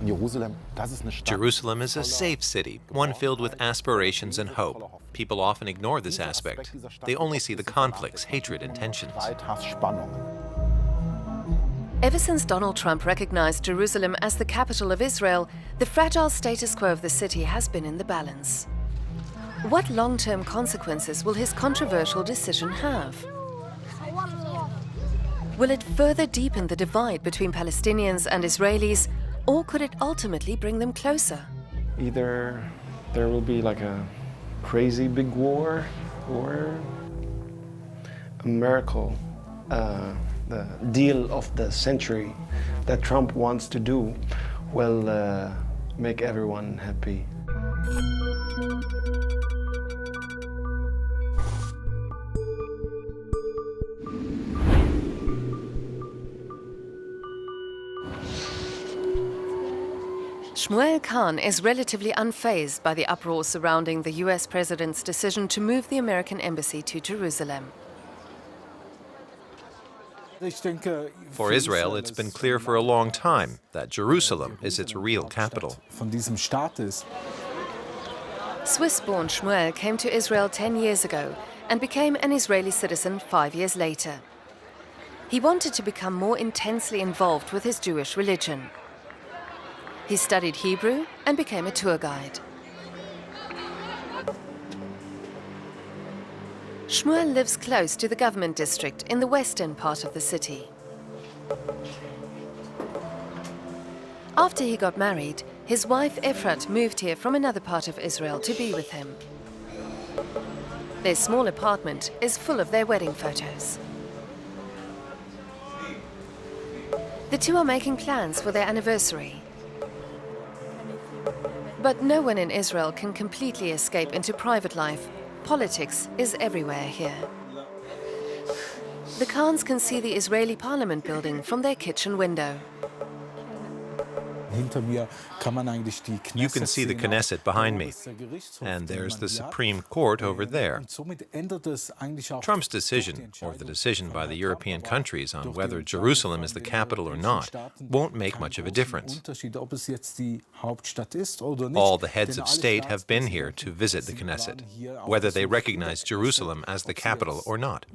Jerusalem is a safe city, one filled with aspirations and hope. People often ignore this aspect. They only see the conflicts, hatred, and tensions. Ever since Donald Trump recognized Jerusalem as the capital of Israel, the fragile status quo of the city has been in the balance. What long-term consequences will his controversial decision have? Will it further deepen the divide between Palestinians and Israelis, or could it ultimately bring them closer? Either there will be like a crazy big war, or a miracle, the deal of the century that Trump wants to do will make everyone happy. Shmuel Kahn is relatively unfazed by the uproar surrounding the US president's decision to move the American embassy to Jerusalem. For Israel, it's been clear for a long time that Jerusalem is its real capital. Swiss-born Shmuel came to Israel 10 years ago and became an Israeli citizen 5 years later. He wanted to become more intensely involved with his Jewish religion. He studied Hebrew and became a tour guide. Shmuel lives close to the government district in the western part of the city. After he got married, his wife Efrat moved here from another part of Israel to be with him. Their small apartment is full of their wedding photos. The two are making plans for their anniversary. But no one in Israel can completely escape into private life. Politics is everywhere here. The Kahns can see the Israeli parliament building from their kitchen window. You can see the Knesset behind me, and there's the Supreme Court over there. Trump's decision, or the decision by the European countries on whether Jerusalem is the capital or not, won't make much of a difference. All the heads of state have been here to visit the Knesset, whether they recognize Jerusalem as the capital or not.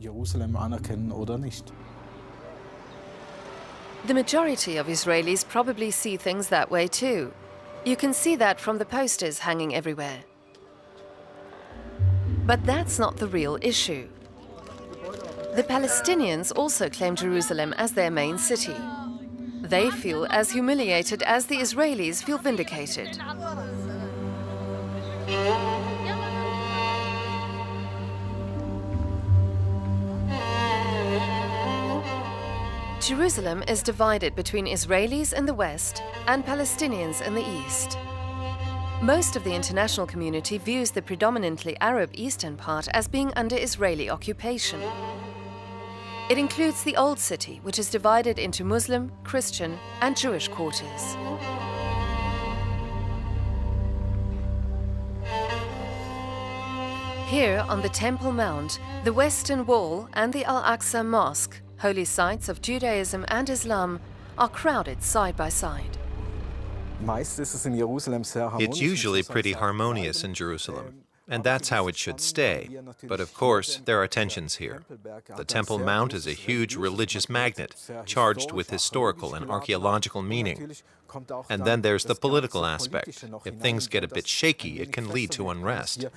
The majority of Israelis probably see things that way too. You can see that from the posters hanging everywhere. But that's not the real issue. The Palestinians also claim Jerusalem as their main city. They feel as humiliated as the Israelis feel vindicated. Jerusalem is divided between Israelis in the west and Palestinians in the east. Most of the international community views the predominantly Arab eastern part as being under Israeli occupation. It includes the Old City, which is divided into Muslim, Christian, and Jewish quarters. Here on the Temple Mount, the Western Wall and the Al-Aqsa Mosque, holy sites of Judaism and Islam, are crowded side by side. It's usually pretty harmonious in Jerusalem, and that's how it should stay. But of course, there are tensions here. The Temple Mount is a huge religious magnet, charged with historical and archaeological meaning. And then there's the political aspect. If things get a bit shaky, it can lead to unrest.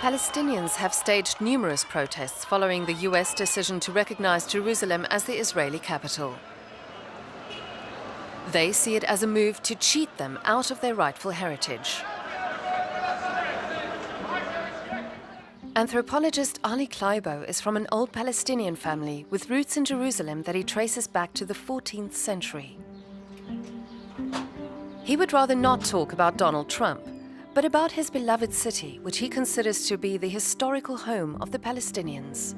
Palestinians have staged numerous protests following the US decision to recognize Jerusalem as the Israeli capital. They see it as a move to cheat them out of their rightful heritage. Anthropologist Ali Kleibo is from an old Palestinian family with roots in Jerusalem that he traces back to the 14th century. He would rather not talk about Donald Trump, but about his beloved city, which he considers to be the historical home of the Palestinians.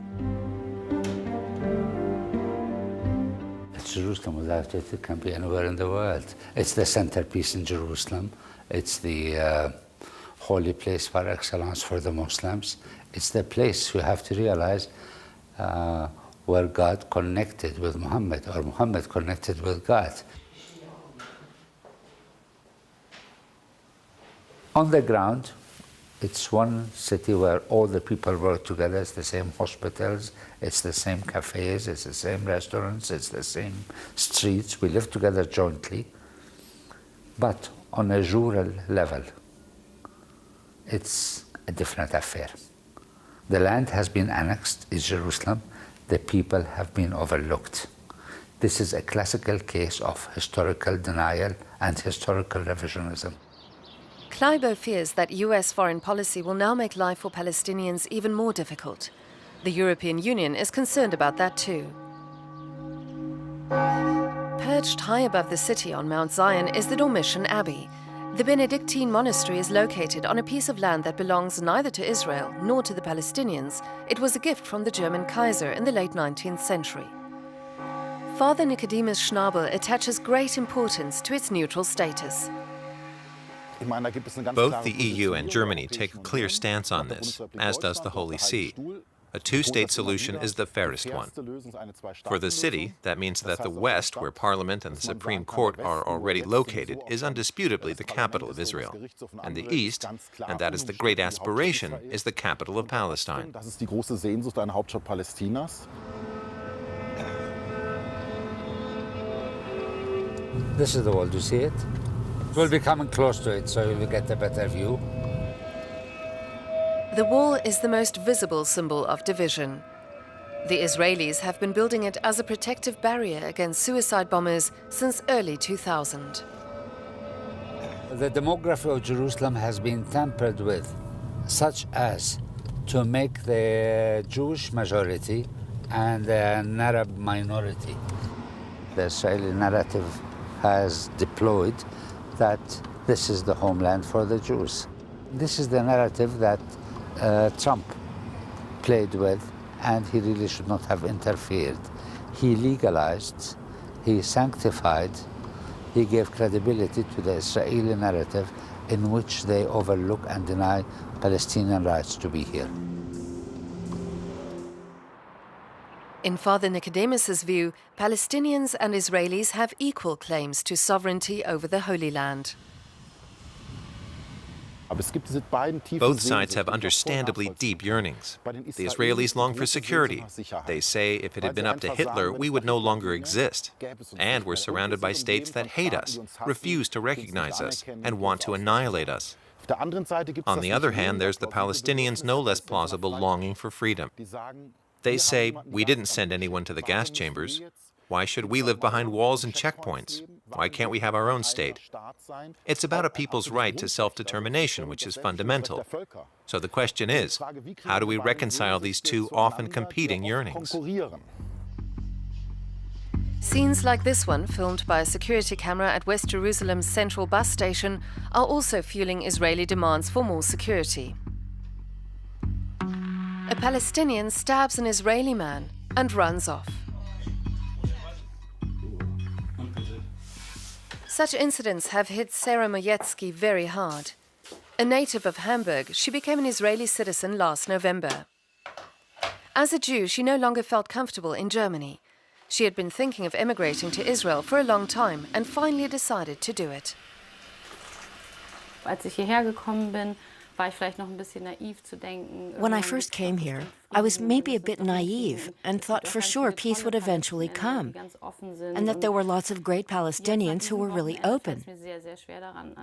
Jerusalem, without it, it can be anywhere in the world. It's the centerpiece in Jerusalem. It's the holy place par excellence for the Muslims. It's the place, you have to realize, where God connected with Muhammad, or Muhammad connected with God. On the ground, it's one city where all the people work together. It's the same hospitals, it's the same cafes, it's the same restaurants, it's the same streets. We live together jointly. But on a rural level, it's a different affair. The land has been annexed, is Jerusalem. The people have been overlooked. This is a classical case of historical denial and historical revisionism. Kleibo fears that US foreign policy will now make life for Palestinians even more difficult. The European Union is concerned about that too. Perched high above the city on Mount Zion is the Dormition Abbey. The Benedictine monastery is located on a piece of land that belongs neither to Israel nor to the Palestinians. It was a gift from the German Kaiser in the late 19th century. Father Nicodemus Schnabel attaches great importance to its neutral status. Both the EU and Germany take a clear stance on this, as does the Holy See. A two-state solution is the fairest one. For the city, that means that the West, where Parliament and the Supreme Court are already located, is undisputably the capital of Israel. And the East, and that is the great aspiration, is the capital of Palestine. This is the wall, do you see it? We'll be coming close to it so you'll get a better view. The wall is the most visible symbol of division. The Israelis have been building it as a protective barrier against suicide bombers since early 2000. The demography of Jerusalem has been tampered with, such as to make the Jewish majority and an Arab minority. The Israeli narrative has deployed that this is the homeland for the Jews. This is the narrative that Trump played with, and he really should not have interfered. He legalized, he sanctified, he gave credibility to the Israeli narrative in which they overlook and deny Palestinian rights to be here. In Father Nicodemus's view, Palestinians and Israelis have equal claims to sovereignty over the Holy Land. Both sides have understandably deep yearnings. The Israelis long for security. They say if it had been up to Hitler, we would no longer exist. And we're surrounded by states that hate us, refuse to recognize us, and want to annihilate us. On the other hand, there's the Palestinians' no less plausible longing for freedom. They say, we didn't send anyone to the gas chambers. Why should we live behind walls and checkpoints? Why can't we have our own state? It's about a people's right to self-determination, which is fundamental. So the question is, how do we reconcile these two often competing yearnings? Scenes like this one, filmed by a security camera at West Jerusalem's central bus station, are also fueling Israeli demands for more security. A Palestinian stabs an Israeli man and runs off. Such incidents have hit Sarah Moyetsky very hard. A native of Hamburg, she became an Israeli citizen last November. As a Jew, she no longer felt comfortable in Germany. She had been thinking of emigrating to Israel for a long time and finally decided to do it. Als ich hierher gekommen bin, war ich vielleicht noch ein bisschen naiv zu denken. When I first came here, I was maybe a bit naive and thought for sure peace would eventually come, and that there were lots of great Palestinians who were really open.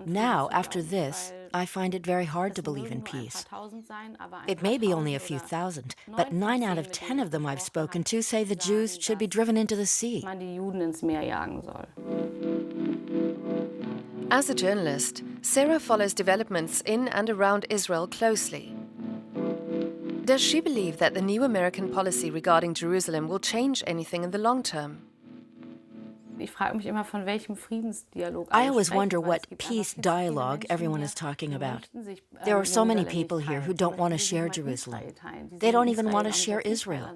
Now, after this, I find it very hard to believe in peace. It may be only a few thousand, but 9 out of 10 of them I've spoken to say the Jews should be driven into the sea. As a journalist, Sarah follows developments in and around Israel closely. Does she believe that the new American policy regarding Jerusalem will change anything in the long term? I always wonder what peace dialogue everyone is talking about. There are so many people here who don't want to share Jerusalem. They don't even want to share Israel.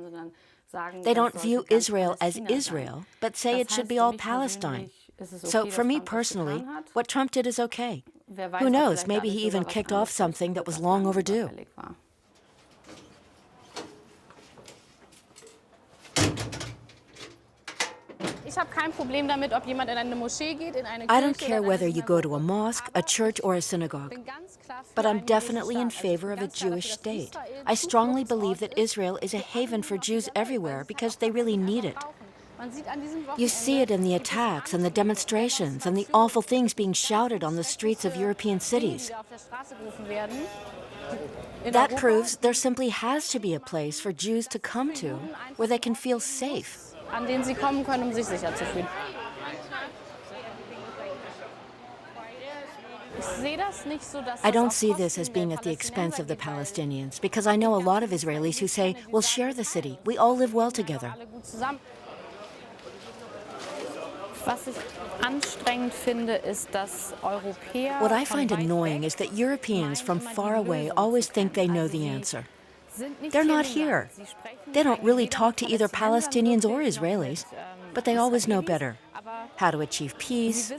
They don't view Israel as Israel, but say it should be all Palestine. So for me personally, what Trump did is okay. Who knows, maybe he even kicked off something that was long overdue. I don't care whether you go to a mosque, a church, or a synagogue. But I'm definitely in favor of a Jewish state. I strongly believe that Israel is a haven for Jews everywhere because they really need it. You see it in the attacks and the demonstrations and the awful things being shouted on the streets of European cities. That proves there simply has to be a place for Jews to come to where they can feel safe. I don't see this as being at the expense of the Palestinians, because I know a lot of Israelis who say, we'll share the city, we all live well together. What I find annoying is that Europeans from far away always think they know the answer. They're not here. They don't really talk to either Palestinians or Israelis, but they always know better how to achieve peace,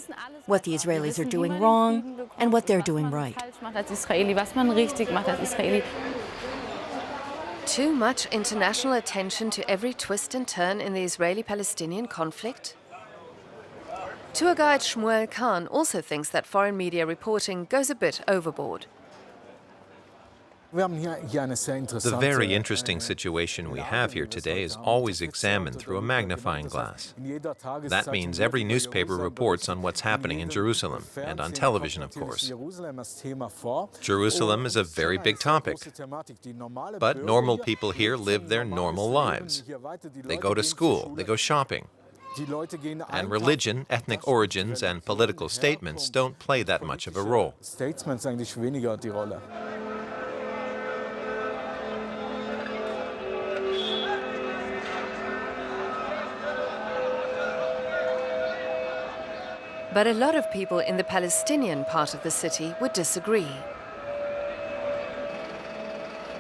what the Israelis are doing wrong, and what they're doing right. Too much international attention to every twist and turn in the Israeli-Palestinian conflict? Tour guide Shmuel Khan also thinks that foreign media reporting goes a bit overboard. The very interesting situation we have here today is always examined through a magnifying glass. That means every newspaper reports on what's happening in Jerusalem, and on television, of course. Jerusalem is a very big topic, but normal people here live their normal lives. They go to school, they go shopping. And religion, ethnic origins, and political statements don't play that much of a role. But a lot of people in the Palestinian part of the city would disagree.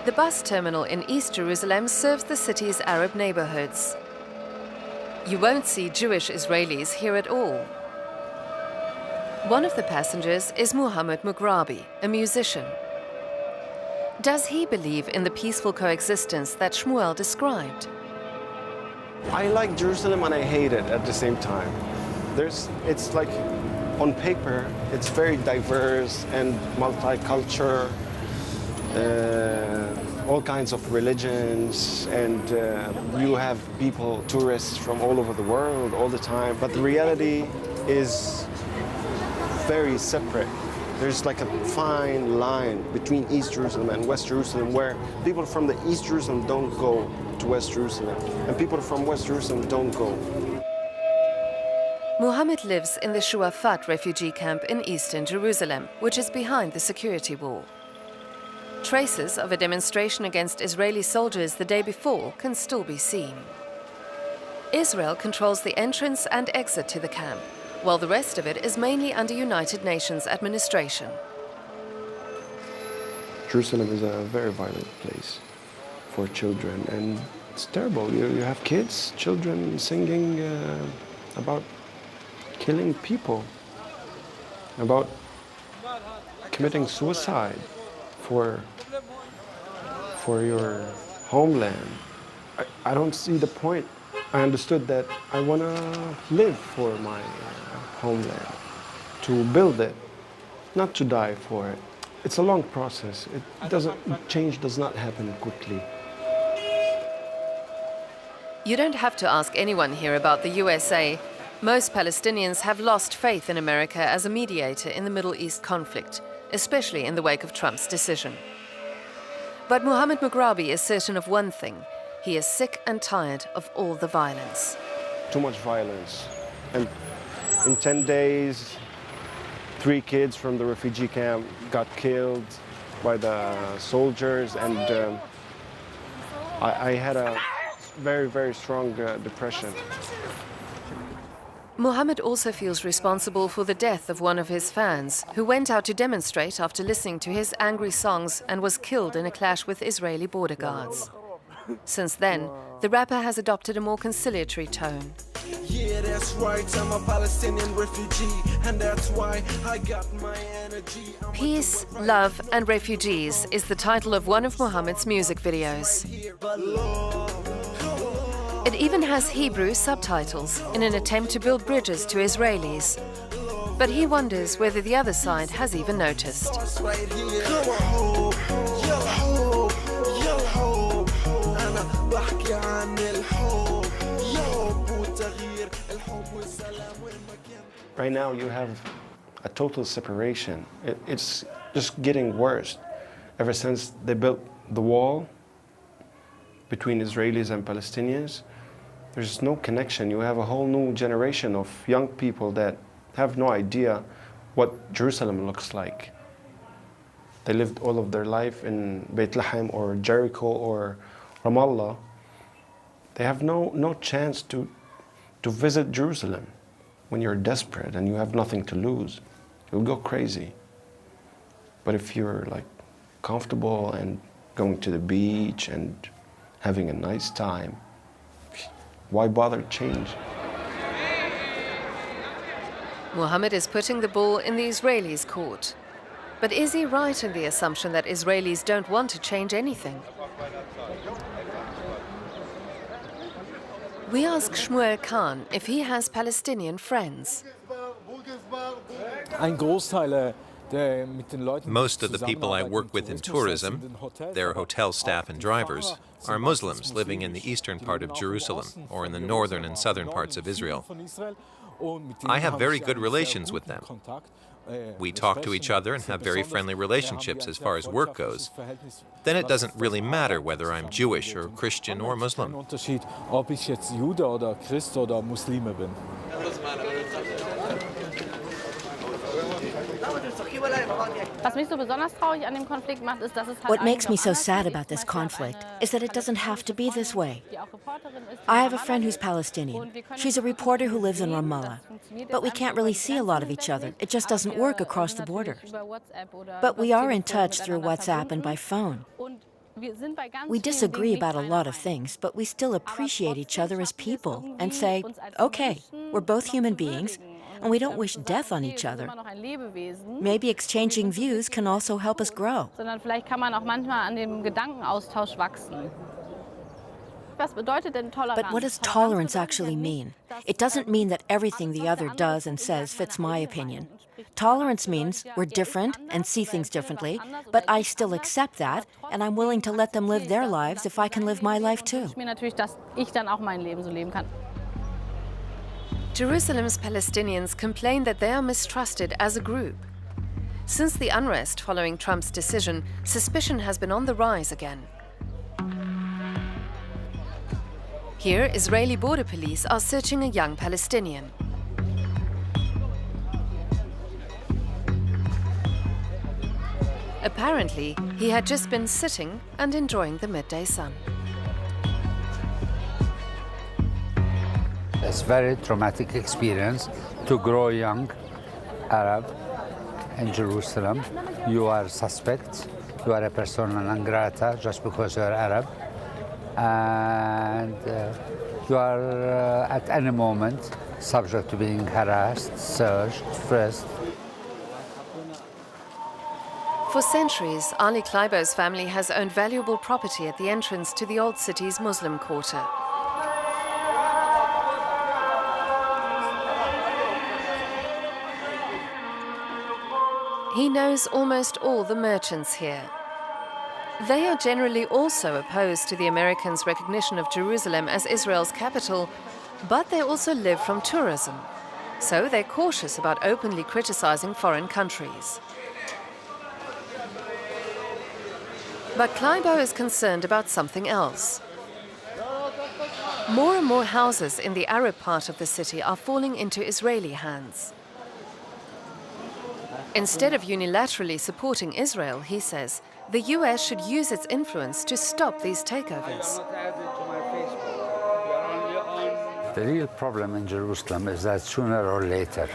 The bus terminal in East Jerusalem serves the city's Arab neighborhoods. You won't see Jewish Israelis here at all. One of the passengers is Muhammad Mughrabi, a musician. Does he believe in the peaceful coexistence that Shmuel described? I like Jerusalem and I hate it at the same time. It's like, on paper, it's very diverse and multicultural, all kinds of religions, and you have people, tourists from all over the world all the time. But the reality is very separate. There's like a fine line between East Jerusalem and West Jerusalem, where people from the East Jerusalem don't go to West Jerusalem, and people from West Jerusalem don't go. Muhammad lives in the Shuafat refugee camp in eastern Jerusalem, which is behind the security wall. Traces of a demonstration against Israeli soldiers the day before can still be seen. Israel controls the entrance and exit to the camp, while the rest of it is mainly under United Nations administration. Jerusalem is a very violent place for children, and it's terrible. You have kids, children singing about killing people, about committing suicide for your homeland. I don't see the point. I understood that I want to live for my homeland, to build it, not to die for it. It's a long process. Change does not happen quickly. You don't have to ask anyone here about the USA. Most Palestinians have lost faith in America as a mediator in the Middle East conflict, especially in the wake of Trump's decision. But Muhammad Mughrabi is certain of one thing. He is sick and tired of all the violence. Too much violence. And in 10 days, 3 kids from the refugee camp got killed by the soldiers, and I had a very, very strong depression. Muhammad also feels responsible for the death of one of his fans, who went out to demonstrate after listening to his angry songs and was killed in a clash with Israeli border guards. Since then, the rapper has adopted a more conciliatory tone. Yeah, that's right, I'm a Palestinian refugee, and that's why I got my energy. Peace, Love and Refugees is the title of one of Muhammad's music videos. It even has Hebrew subtitles in an attempt to build bridges to Israelis. But he wonders whether the other side has even noticed. Right now you have a total separation. It's just getting worse. Ever since they built the wall between Israelis and Palestinians, there's no connection. You have a whole new generation of young people that have no idea what Jerusalem looks like. They lived all of their life in Beit Lahem or Jericho or Ramallah. They have no chance to visit Jerusalem. When you're desperate and you have nothing to lose, you'll go crazy. But if you're like comfortable and going to the beach and having a nice time, why bother change? Mohammed is putting the ball in the Israelis' court. But is he right in the assumption that Israelis don't want to change anything? We ask Shmuel Khan if he has Palestinian friends. Most of the people I work with in tourism, their hotel staff and drivers, are Muslims living in the eastern part of Jerusalem or in the northern and southern parts of Israel. I have very good relations with them. We talk to each other and have very friendly relationships as far as work goes. Then it doesn't really matter whether I'm Jewish or Christian or Muslim. What makes me so sad about this conflict is that it doesn't have to be this way. I have a friend who's Palestinian. She's a reporter who lives in Ramallah. But we can't really see a lot of each other. It just doesn't work across the border. But we are in touch through WhatsApp and by phone. We disagree about a lot of things, but we still appreciate each other as people and say, okay, we're both human beings, and we don't wish death on each other. Maybe exchanging views can also help us grow. But what does tolerance actually mean? It doesn't mean that everything the other does and says fits my opinion. Tolerance means we're different and see things differently, but I still accept that, and I'm willing to let them live their lives if I can live my life too. Jerusalem's Palestinians complain that they are mistrusted as a group. Since the unrest following Trump's decision, suspicion has been on the rise again. Here, Israeli border police are searching a young Palestinian. Apparently, he had just been sitting and enjoying the midday sun. It's a very traumatic experience to grow young Arab in Jerusalem. You are suspect, you are a persona non grata just because you are Arab. And you are at any moment subject to being harassed, searched, frisked. For centuries, Ali Kleibo's family has owned valuable property at the entrance to the old city's Muslim quarter. He knows almost all the merchants here. They are generally also opposed to the Americans' recognition of Jerusalem as Israel's capital, but they also live from tourism. So they're cautious about openly criticizing foreign countries. But Kleibo is concerned about something else. More and more houses in the Arab part of the city are falling into Israeli hands. Instead of unilaterally supporting Israel, he says, the US should use its influence to stop these takeovers. The real problem in Jerusalem is that sooner or later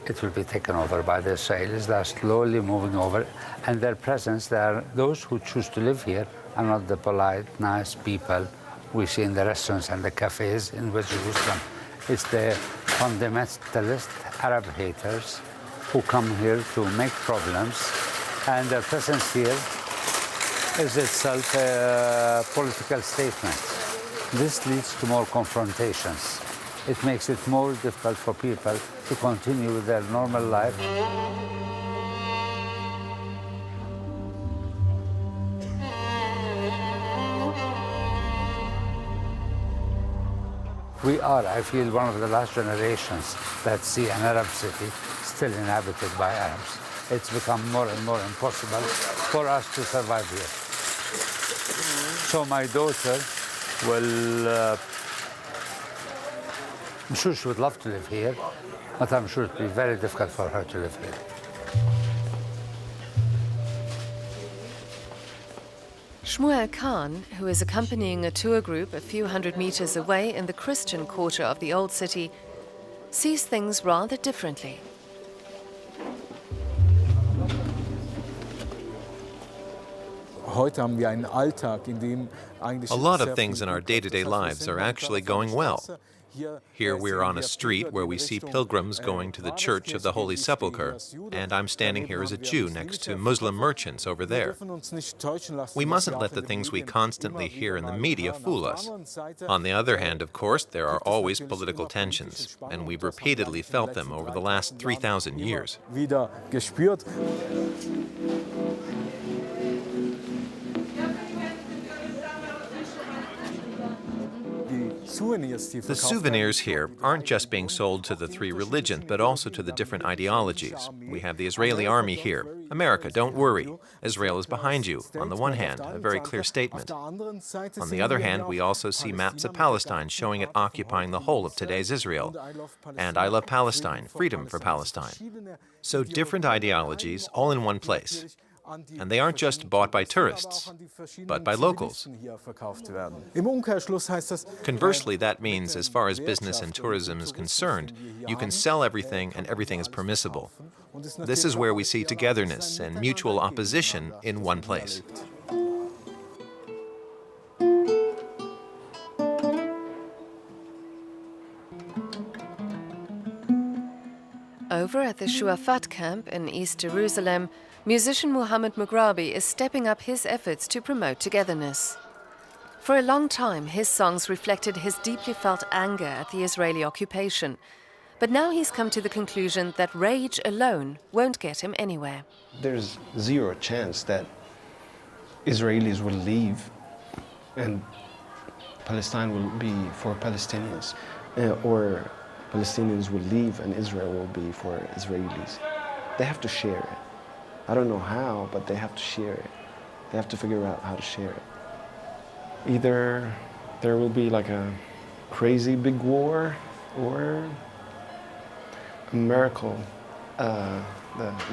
it will be taken over by the Israelis. They are slowly moving over, and their presence, those who choose to live here are not the polite, nice people we see in the restaurants and the cafes in West Jerusalem. It's the fundamentalist Arab haters who come here to make problems, and their presence here is itself a political statement. This leads to more confrontations. It makes it more difficult for people to continue with their normal life. We are, I feel, one of the last generations that see an Arab city still inhabited by Arabs. It's become more and more impossible for us to survive here. So my daughter will, I'm sure she would love to live here, but I'm sure it will be very difficult for her to live here. Shmuel Khan, who is accompanying a tour group a few hundred meters away in the Christian quarter of the old city, sees things rather differently. A lot of things in our day-to-day lives are actually going well. Here we're on a street where we see pilgrims going to the Church of the Holy Sepulchre, and I'm standing here as a Jew next to Muslim merchants over there. We mustn't let the things we constantly hear in the media fool us. On the other hand, of course, there are always political tensions, and we've repeatedly felt them over the last 3,000 years. The souvenirs here aren't just being sold to the three religions, but also to the different ideologies. We have the Israeli army here. America, don't worry. Israel is behind you. On the one hand, a very clear statement. On the other hand, we also see maps of Palestine showing it occupying the whole of today's Israel. And I love Palestine, freedom for Palestine. So different ideologies all in one place. And they aren't just bought by tourists, but by locals. Conversely, that means, as far as business and tourism is concerned, you can sell everything and everything is permissible. This is where we see togetherness and mutual opposition in one place. Over at the Shuafat camp in East Jerusalem, musician Mohammed Mughrabi is stepping up his efforts to promote togetherness. For a long time, his songs reflected his deeply felt anger at the Israeli occupation. But now he's come to the conclusion that rage alone won't get him anywhere. There's zero chance that Israelis will leave and Palestine will be for Palestinians, or Palestinians will leave and Israel will be for Israelis. They have to share it. I don't know how, but they have to share it. They have to figure out how to share it. Either there will be like a crazy big war, or a miracle, the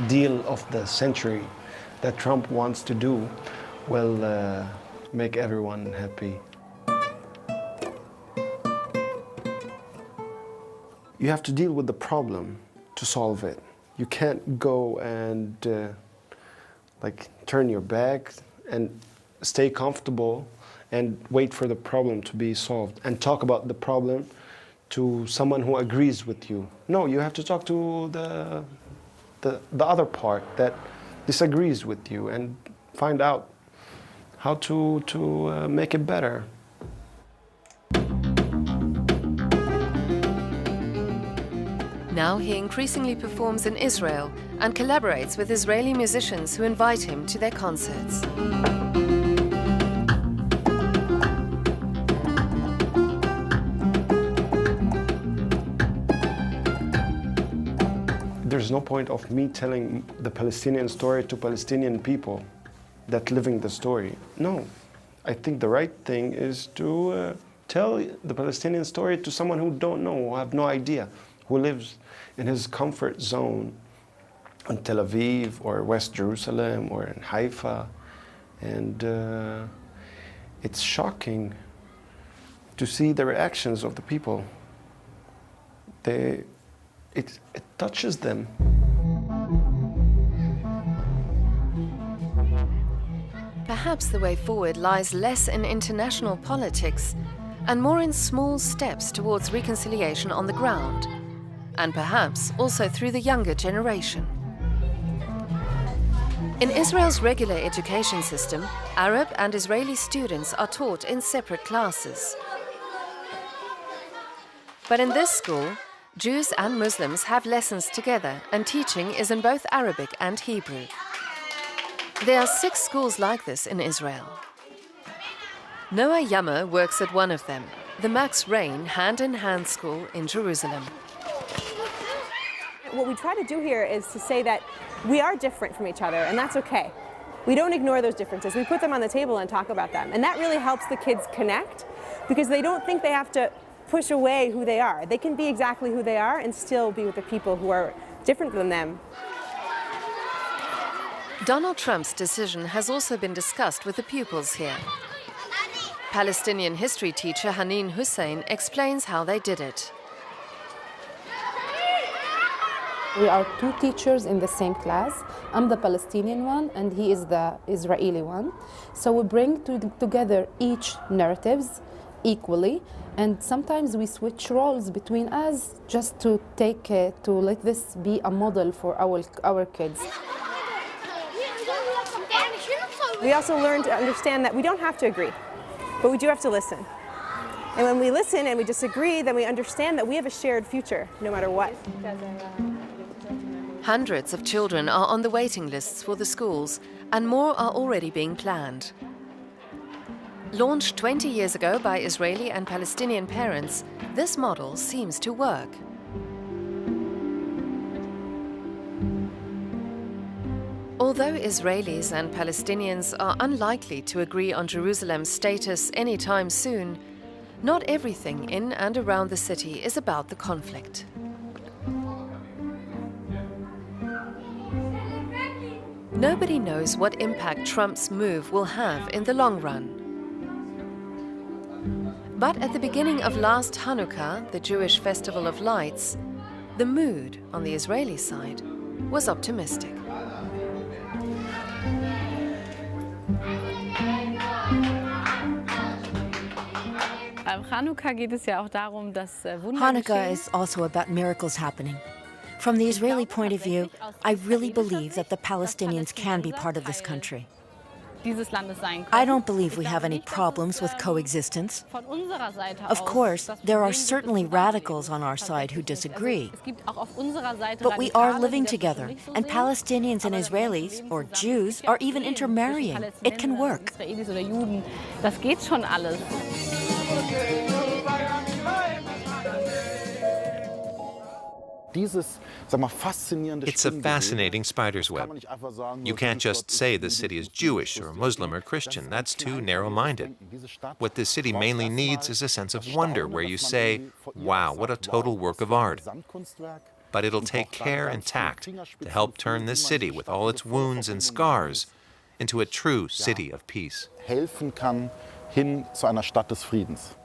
deal of the century that Trump wants to do will make everyone happy. You have to deal with the problem to solve it. You can't go and turn your back and stay comfortable and wait for the problem to be solved and talk about the problem to someone who agrees with you. No, you have to talk to the other part that disagrees with you and find out how to make it better. Now he increasingly performs in Israel and collaborates with Israeli musicians who invite him to their concerts. There's no point of me telling the Palestinian story to Palestinian people that living the story. No, I think the right thing is to tell the Palestinian story to someone who don't know, who have no idea, who lives in his comfort zone in Tel Aviv or West Jerusalem or in Haifa. And it's shocking to see the reactions of the people. It touches them. Perhaps the way forward lies less in international politics and more in small steps towards reconciliation on the ground, and perhaps also through the younger generation. In Israel's regular education system, Arab and Israeli students are taught in separate classes. But in this school, Jews and Muslims have lessons together, and teaching is in both Arabic and Hebrew. There are 6 schools like this in Israel. Noah Yammer works at one of them, the Max Rain Hand-in-Hand School in Jerusalem. What we try to do here is to say that we are different from each other, and that's okay. We don't ignore those differences. We put them on the table and talk about them. And that really helps the kids connect, because they don't think they have to push away who they are. They can be exactly who they are and still be with the people who are different than them. Donald Trump's decision has also been discussed with the pupils here. Palestinian history teacher Haneen Hussein explains how they did it. We are 2 teachers in the same class. I'm the Palestinian one and he is the Israeli one. So we bring together each narratives equally, and sometimes we switch roles between us just to let this be a model for our kids. We also learn to understand that we don't have to agree, but we do have to listen. And when we listen and we disagree, then we understand that we have a shared future, no matter what. Hundreds of children are on the waiting lists for the schools, and more are already being planned. Launched 20 years ago by Israeli and Palestinian parents, this model seems to work. Although Israelis and Palestinians are unlikely to agree on Jerusalem's status anytime soon, not everything in and around the city is about the conflict. Nobody knows what impact Trump's move will have in the long run. But at the beginning of last Hanukkah, the Jewish festival of lights, the mood on the Israeli side was optimistic. Hanukkah is also about miracles happening. From the Israeli point of view, I really believe that the Palestinians can be part of this country. I don't believe we have any problems with coexistence. Of course, there are certainly radicals on our side who disagree. But we are living together, and Palestinians and Israelis, or Jews, are even intermarrying. It can work. It's a fascinating spider's web. You can't just say the city is Jewish or Muslim or Christian. That's too narrow-minded. What this city mainly needs is a sense of wonder where you say, wow, what a total work of art. But it'll take care and tact to help turn this city with all its wounds and scars into a true city of peace. Helfen kann hin zu einer Stadt des Friedens.